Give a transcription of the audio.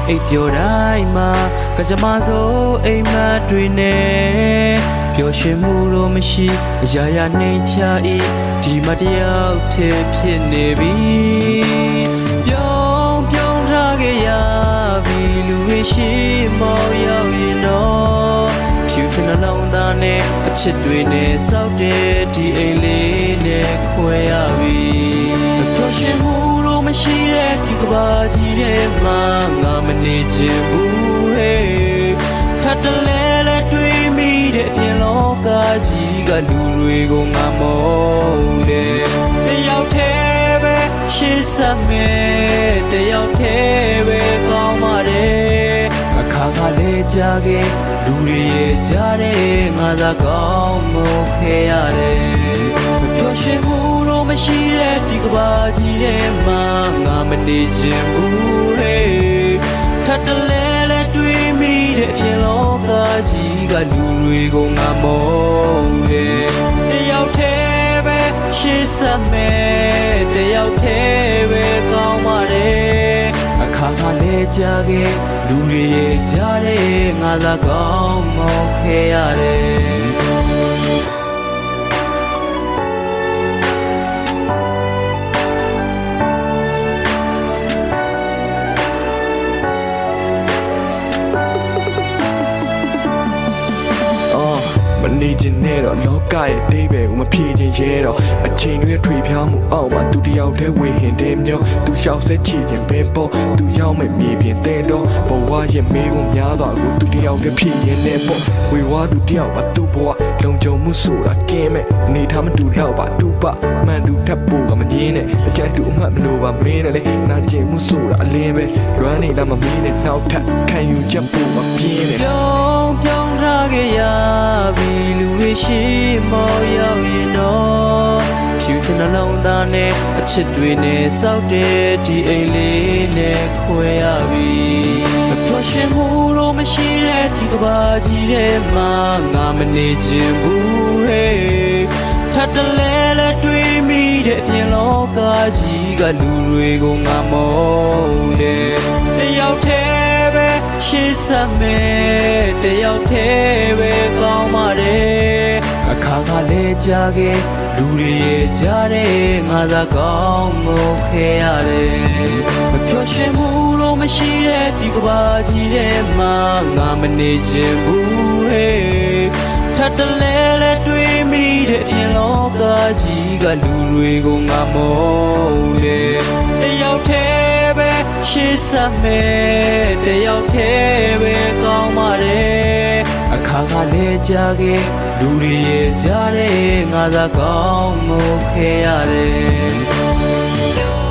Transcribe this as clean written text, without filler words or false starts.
အိပ်ပျော်တိုင်းမှာကကြမစိုးအိမ်မက်တွေနဲ့ပျော်ရွှင်မှုတော့မရှိအရာရာနှိမ်ချဤဒီမတရားထဲဖြစ်နေပြီပြောင်းထားခဲ့ရပြီလူတွေရှိမောင်ရောက်ရင်တော့ဖြူစင်နှလုံးသားနဲ့အချစ်တွေနဲ့စောက်တဲ့ဒီအိမ်လေးနဲ့ခွဲရပြီပျော်ရွှင်မှုတော့မရှိတဲ့ဒီကဘာကြီးထဲမှာငါမနေချင်ဘူးဟဲ့ထပ်တလဲလဲတွေးမိတဲ့အပြင်လောကကြီးကလူတွေကိုငါမောတယ်တယောက်တည်းပဲရှေ့ဆက်မယ်တယောက်တည်းပဲကောင်းပါတယ်အခါခါလေးကြခဲ့လူတွေရဲ့ကြားတဲ့ငါသာကောင်းမို့ခဲ့ရတယ်မပြောရွှင်မှုတော့မရှိတဲ့ဒီကဘာကြီးထဲမှာငါမနေချင်ဘူးဟဲ့ထပ်တလဲလဲတွေးမိတဲ့အပြင်လောကကြီးကလူတွေကိုငါမောတယ်တယောက်တည်းပဲရှေ့ဆက်မယ်တယောက်တည်းပဲကောင်းပါတယ်အခါခါလေးကြခဲ့လူတွေရဲ့ကြားတဲ့ငါသာကောင်းမောခဲ့ရတယ်မနေချင်နဲ့တော့လောကရဲ့တိပဲကိုမဖြေချင်ရဲတော့အချိန်တွေထွေဖြားမှုအောက်မှာသူတယောက်တည်းဝေဟင်တဲ့မျိုးသူလျှောက်ဆက်ချီခြင်းပဲပေါ့သူရောက်မဲ့မြေပြင်တဲ့တော့ဘဝရဲ့မေးခွန်းများစွာကိုသူတယောက်တည်းဖြေရင်နဲ့ပေါ့ဝေဝါသူတယောက်ပါသူ့ဘဝလုံခြုံမှုဆိုတာကင်းမဲ့အနေထားမတူတော့ပါတူပါမှန်သူထပ်ဖို့ကမငင်းနဲ့အကြံတူအမှတ်မလို့ပါမင်းနဲ့လေနာကျင်မှုဆိုတာအလင်းပဲလွမ်းနေလားမမင်းနဲ့နှောက်ထပ်ခံယူချက်ဖို့မပြင်းနဲ့ပြောင်းထားခဲ့ရပြီလူတွေရှိမောင်ရောက်ရင်တော့ဖြူစင်နှလုံးသားနဲ့အချစ်တွေနဲ့စောက်တဲ့ဒီအိမ်လေးနဲ့ခွဲရပြီမပြောရွှင်မှုတော့မရှိတဲ့ဒီကဘာကြီးထဲမှာငါမနေချင်ဘူးဟဲ့ထပ်တလဲလဲတွေးမိတဲ့အပြင်လောကကြီးကလူတွေကိုငါမောတယ်တယောက်တည်းပဲရှေ့ဆက်မယ်တယောက်တည်းပဲကောင်းပါတယ်အခါခါလေးကြခဲ့လူတွေရဲ့ကြားတဲ့ငါသာကောင်းမို့ခဲ့ရတယ်မပြောရွှင်မှုတော့မရှိတဲ့ဒီကဘာကြီးထဲမှာငါမနေချင်ဘူးဟဲ့ထပ်တလဲလဲတွေးမိတဲ့အပြင်လောကကြီးကလူတွေကိုငါမောတယ်တယောက်တည်းပဲရှေ့ဆက်မယ်တယောက်တည်းပဲကောင်းပါတယ်အခါခါလေးကြခဲ့လူတွေရဲ့ကြားတဲ့ငါသာကောင်းမို့ခဲ့ရတယ်